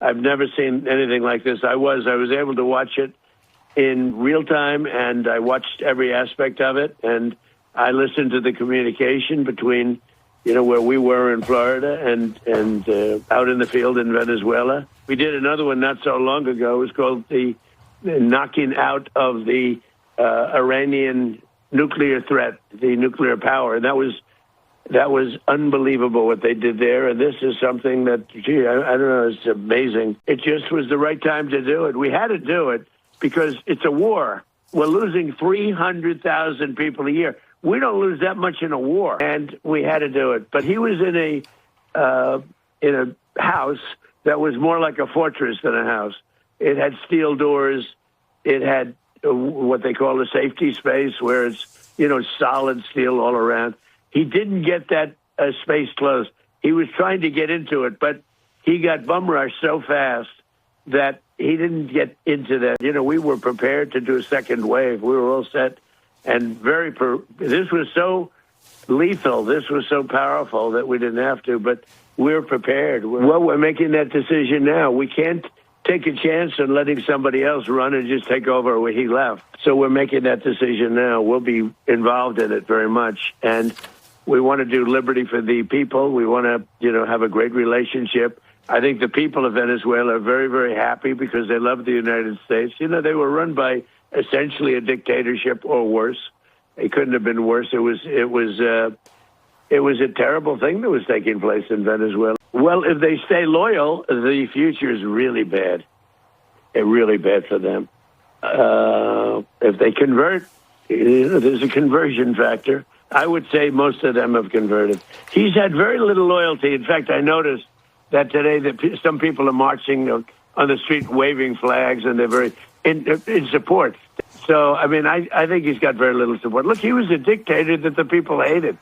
I've never seen anything like this. I was able to watch it in real time, and I watched every aspect of it, and I listened to the communication between, where we were in Florida and out in the field in Venezuela. We did another one not so long ago. It was called the knocking out of the Iranian nuclear threat, the nuclear power. And that was unbelievable what they did there. And this is something that, I don't know, it's amazing. It just was the right time to do it. We had to do it because it's a war. We're losing 300,000 people a year. We don't lose that much in a war, and we had to do it. But he was in a house that was more like a fortress than a house. It had steel doors. It had what they call a safety space, where it's solid steel all around. He didn't get that space closed. He was trying to get into it, but he got bum rushed so fast that he didn't get into that. We were prepared to do a second wave. We were all set. And this was so lethal, this was so powerful that we didn't have to, but we're prepared. We're making that decision now. We can't take a chance on letting somebody else run and just take over where he left. So we're making that decision now. We'll be involved in it very much. And we want to do liberty for the people. We want to, have a great relationship. I think the people of Venezuela are very, very happy because they love the United States. They were run by essentially a dictatorship or worse. It couldn't have been worse. It was a terrible thing that was taking place in Venezuela. Well, if they stay loyal, the future is really bad. Really bad for them. If they convert, there's a conversion factor. I would say most of them have converted. He's had very little loyalty. In fact, I noticed that today that some people are marching on the street waving flags, and they're very in support. So, I think he's got very little support. Look, he was a dictator that the people hated.